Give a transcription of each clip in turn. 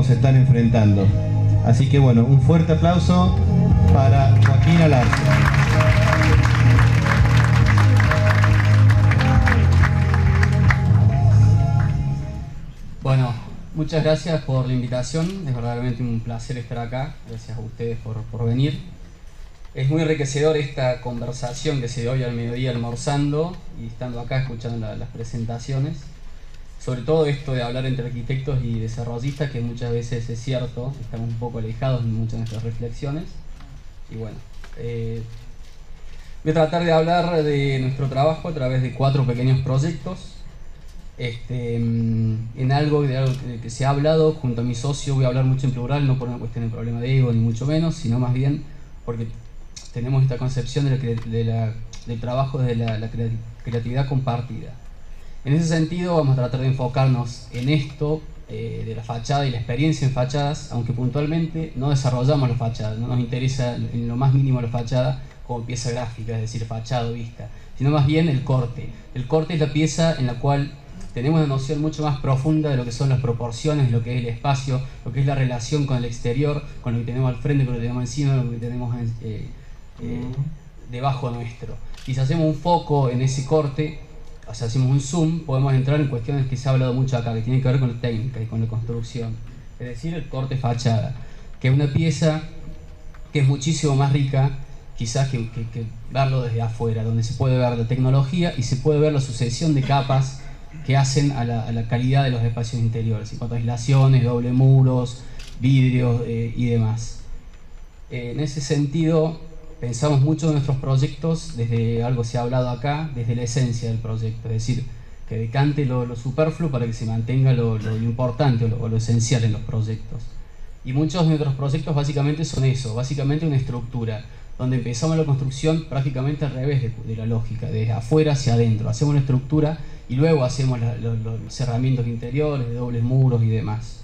vamos a estar enfrentando. Así que bueno, un fuerte aplauso para Joaquín Alarce. Bueno, muchas gracias por la invitación, es verdaderamente un placer estar acá, gracias a ustedes por venir. Es muy enriquecedor esta conversación que se dio hoy al mediodía almorzando y estando acá escuchando las presentaciones. Sobre todo esto de hablar entre arquitectos y desarrollistas, que muchas veces es cierto, estamos un poco alejados en muchas de nuestras reflexiones. Y bueno, voy a tratar de hablar de nuestro trabajo a través de 4 pequeños proyectos. En algo de que se ha hablado junto a mi socio, voy a hablar mucho en plural, no por una cuestión de problema de ego ni mucho menos, sino más bien porque tenemos esta concepción del trabajo de la creatividad compartida. En ese sentido vamos a tratar de enfocarnos en esto de la fachada y la experiencia en fachadas, aunque puntualmente no desarrollamos la fachada, no nos interesa en lo más mínimo la fachada como pieza gráfica, es decir, fachada o vista, sino más bien el corte. El corte es la pieza en la cual tenemos una noción mucho más profunda de lo que son las proporciones, lo que es el espacio, lo que es la relación con el exterior, con lo que tenemos al frente, con lo que tenemos encima, con lo que tenemos debajo nuestro. Y si hacemos un foco en ese corte, o sea, hacemos un zoom, podemos entrar en cuestiones que se ha hablado mucho acá, que tienen que ver con la técnica y con la construcción. Es decir, el corte fachada, que es una pieza que es muchísimo más rica, quizás que verlo desde afuera, donde se puede ver la tecnología y se puede ver la sucesión de capas que hacen a la calidad de los espacios interiores, en cuanto a aislaciones, doble muros, vidrios y demás. En ese sentido, pensamos mucho en nuestros proyectos desde algo se ha hablado acá, desde la esencia del proyecto, es decir, que decante lo superfluo para que se mantenga lo importante o lo esencial en los proyectos. Y muchos de nuestros proyectos básicamente son eso, básicamente una estructura, donde empezamos la construcción prácticamente al revés de la lógica, desde afuera hacia adentro. Hacemos una estructura y luego hacemos los cerramientos interiores, de dobles muros y demás.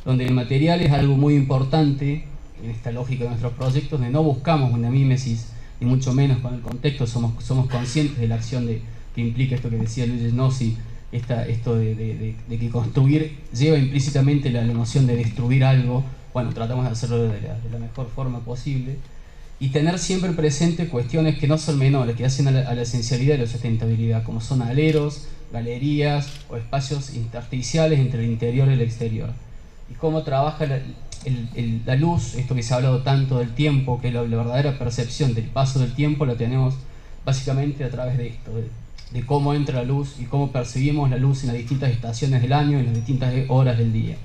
Donde el material es algo muy importante en esta lógica de nuestros proyectos, donde no buscamos una mímesis, ni mucho menos con el contexto, somos conscientes de la acción que implica esto que decía Luigi Nossi, esto de que construir lleva implícitamente la noción de destruir algo. Bueno, tratamos de hacerlo de la mejor forma posible y tener siempre presente cuestiones que no son menores, que hacen a la esencialidad de la sustentabilidad, como son aleros, galerías o espacios intersticiales entre el interior y el exterior. Y cómo trabaja la luz, esto que se ha hablado tanto del tiempo, que la verdadera percepción del paso del tiempo la tenemos básicamente a través de esto, de cómo entra la luz y cómo percibimos la luz en las distintas estaciones del año, en las distintas horas del día.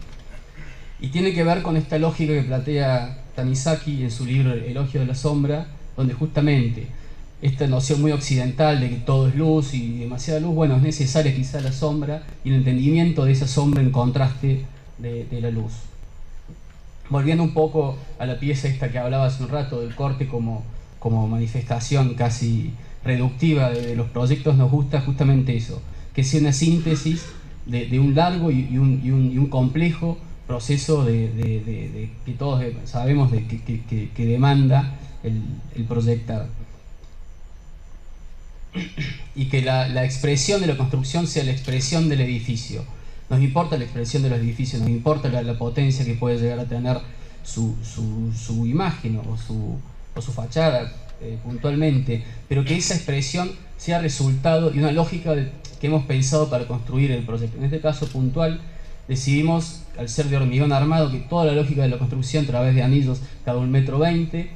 Y tiene que ver con esta lógica que plantea Tanizaki en su libro El elogio de la sombra, donde justamente esta noción muy occidental de que todo es luz y demasiada luz, bueno, es necesaria quizá la sombra y el entendimiento de esa sombra en contraste de la luz. Volviendo un poco a la pieza esta que hablaba hace un rato del corte como manifestación casi reductiva de los proyectos, nos gusta justamente eso, que sea una síntesis de un largo y un complejo proceso que todos sabemos que demanda el proyectar. Y que la expresión de la construcción sea la expresión del edificio. Nos importa la expresión de los edificios, nos importa la potencia que puede llegar a tener su imagen o su fachada puntualmente, pero que esa expresión sea resultado de una lógica que hemos pensado para construir el proyecto. En este caso puntual, decidimos, al ser de hormigón armado, que toda la lógica de la construcción a través de anillos cada 1,20 m,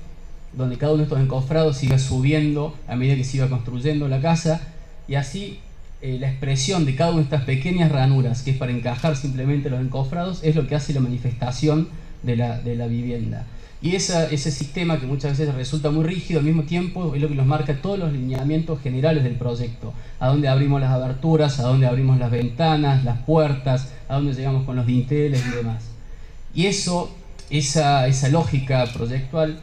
donde cada uno de estos encofrados siga subiendo a medida que se iba construyendo la casa, y así la expresión de cada una de estas pequeñas ranuras, que es para encajar simplemente los encofrados, es lo que hace la manifestación de la vivienda. Y ese sistema, que muchas veces resulta muy rígido, al mismo tiempo es lo que nos marca todos los lineamientos generales del proyecto. A dónde abrimos las aberturas, a dónde abrimos las ventanas, las puertas, a dónde llegamos con los dinteles y demás. Y esa lógica proyectual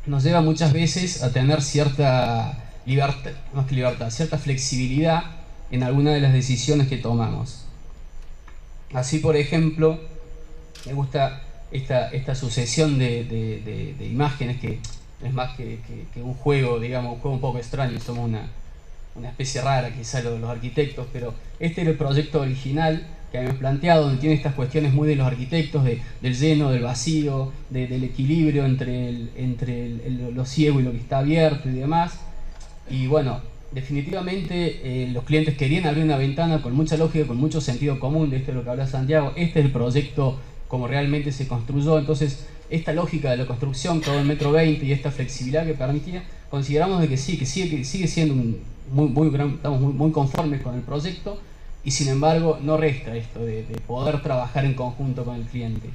nos lleva muchas veces a tener cierta libertad, más que libertad, cierta flexibilidad en alguna de las decisiones que tomamos. Así, por ejemplo, me gusta esta sucesión de imágenes, que es más que un juego, digamos, un juego un poco extraño, somos una especie rara quizá los arquitectos, pero este era el proyecto original que habíamos planteado, donde tiene estas cuestiones muy de los arquitectos, del lleno, del vacío, del equilibrio entre lo ciego y lo que está abierto y demás. Y bueno, definitivamente los clientes querían abrir una ventana con mucha lógica, con mucho sentido común, de esto es lo que habla Santiago. Este es el proyecto como realmente se construyó. Entonces, esta lógica de la construcción, todo el 1,20 m y esta flexibilidad que permitía, consideramos de que sí, que sigue siendo estamos muy conformes con el proyecto, y sin embargo no resta esto de poder trabajar en conjunto con el cliente.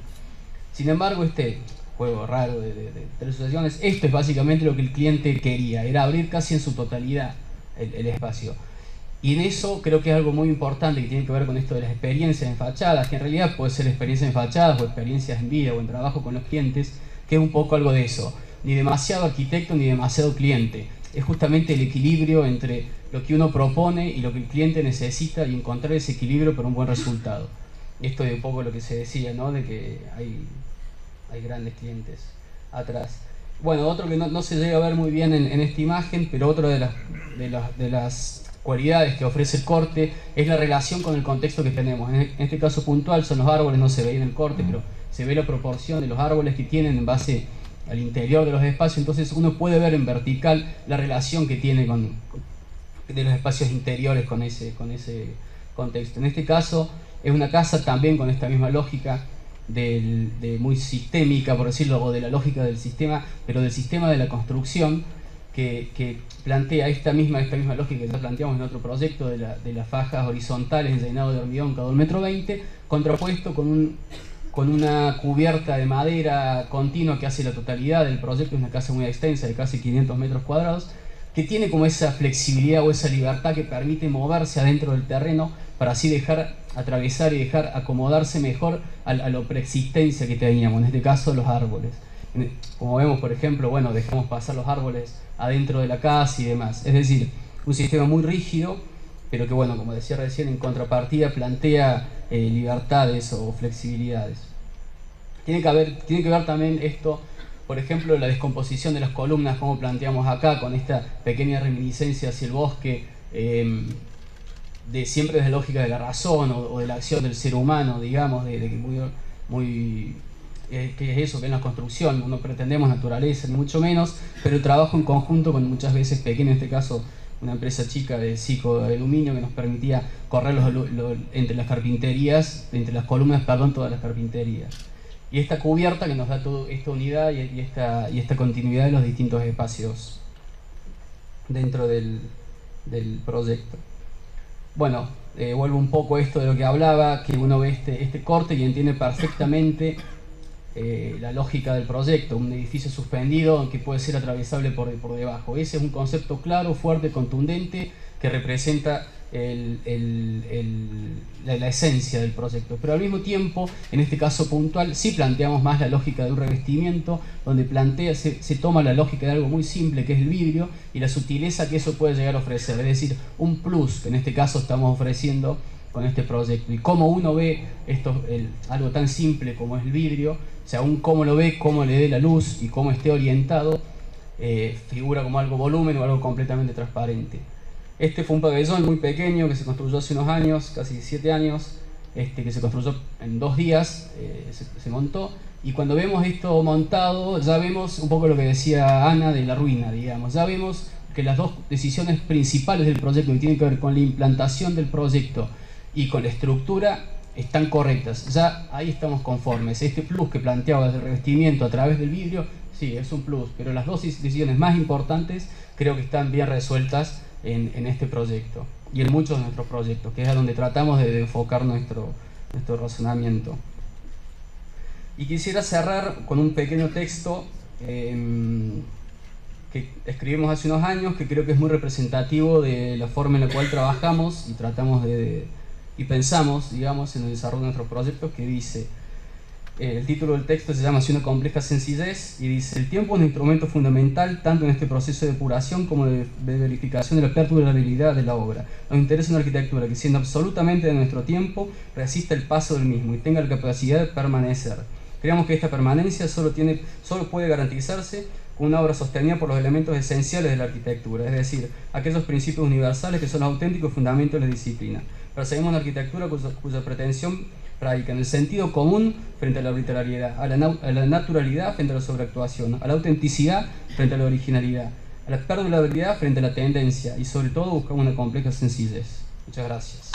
Sin embargo, este juego raro de tres asociaciones, esto es básicamente lo que el cliente quería, era abrir casi en su totalidad el espacio. Y en eso creo que es algo muy importante que tiene que ver con esto de las experiencias en fachadas, que en realidad puede ser experiencias en fachadas o experiencias en vida o en trabajo con los clientes, que es un poco algo de eso. Ni demasiado arquitecto ni demasiado cliente. Es justamente el equilibrio entre lo que uno propone y lo que el cliente necesita, y encontrar ese equilibrio para un buen resultado. Esto es un poco lo que se decía, ¿no? De que hay grandes clientes atrás. Bueno, otro que no se llega a ver muy bien en esta imagen, pero otra de las cualidades que ofrece el corte es la relación con el contexto que tenemos. En este caso puntual son los árboles, no se ve en el corte, pero se ve la proporción de los árboles que tienen en base al interior de los espacios. Entonces uno puede ver en vertical la relación que tiene de los espacios interiores con ese contexto. En este caso es una casa también con esta misma lógica muy sistémica, por decirlo, o de la lógica del sistema, pero del sistema de la construcción, que plantea esta misma lógica que ya planteamos en otro proyecto de las fajas horizontales en llenado de hormigón cada 1,20 m, contrapuesto con una cubierta de madera continua que hace la totalidad del proyecto. Es una casa muy extensa de casi 500 metros cuadrados, que tiene como esa flexibilidad o esa libertad que permite moverse adentro del terreno para así dejar atravesar y dejar acomodarse mejor a la preexistencia que teníamos, en este caso los árboles. Como vemos, por ejemplo, bueno, dejamos pasar los árboles adentro de la casa y demás. Es decir, un sistema muy rígido, pero que, bueno, como decía recién, en contrapartida plantea libertades o flexibilidades. Tiene que ver también esto, por ejemplo, la descomposición de las columnas, como planteamos acá, con esta pequeña reminiscencia hacia el bosque, siempre desde la lógica de la razón o de la acción del ser humano, digamos, que es eso, que es la construcción. No pretendemos naturaleza, ni mucho menos, pero el trabajo en conjunto con muchas veces pequeño, en este caso una empresa chica de psicoaluminio que nos permitía correr entre las carpinterías, entre las columnas, perdón, todas las carpinterías. Y esta cubierta que nos da toda esta unidad y esta continuidad de los distintos espacios dentro del proyecto. Bueno, vuelvo un poco a esto de lo que hablaba, que uno ve este corte y entiende perfectamente la lógica del proyecto, un edificio suspendido que puede ser atravesable por debajo. Ese es un concepto claro, fuerte, contundente, que representa la esencia del proyecto. Pero al mismo tiempo, en este caso puntual, sí planteamos más la lógica de un revestimiento, donde se toma la lógica de algo muy simple, que es el vidrio, y la sutileza que eso puede llegar a ofrecer, es decir, un plus que en este caso estamos ofreciendo con este proyecto. Y cómo uno ve algo tan simple como es el vidrio, o sea, cómo lo ve, cómo le dé la luz y cómo esté orientado, figura como algo volumen o algo completamente transparente. Este fue un pabellón muy pequeño que se construyó hace unos años, casi 7 años, que se construyó en 2 días, se montó, y cuando vemos esto montado ya vemos un poco lo que decía Ana de la ruina, digamos. Ya vemos que las dos decisiones principales del proyecto, que tienen que ver con la implantación del proyecto y con la estructura, están correctas. Ya ahí estamos conformes. Este plus que planteaba desde el revestimiento a través del vidrio, sí, es un plus, pero las dos decisiones más importantes creo que están bien resueltas en este proyecto y en muchos de nuestros proyectos, que es a donde tratamos de enfocar nuestro razonamiento. Y quisiera cerrar con un pequeño texto que escribimos hace unos años, que creo que es muy representativo de la forma en la cual trabajamos y tratamos y pensamos, digamos, en el desarrollo de nuestros proyectos, que dice, el título del texto se llama Así una compleja sencillez, y dice: el tiempo es un instrumento fundamental tanto en este proceso de depuración como de verificación de la perdurabilidad de la obra. Nos interesa una arquitectura que, siendo absolutamente de nuestro tiempo, resista el paso del mismo y tenga la capacidad de permanecer. Creemos que esta permanencia solo puede garantizarse con una obra sostenida por los elementos esenciales de la arquitectura, es decir, aquellos principios universales que son los auténticos fundamentos de la disciplina. Perseguimos una arquitectura cuya pretensión radica en el sentido común frente a la arbitrariedad, a la naturalidad frente a la sobreactuación, a la autenticidad frente a la originalidad, a la perdurabilidad frente a la tendencia y sobre todo buscamos una compleja sencillez. Muchas gracias.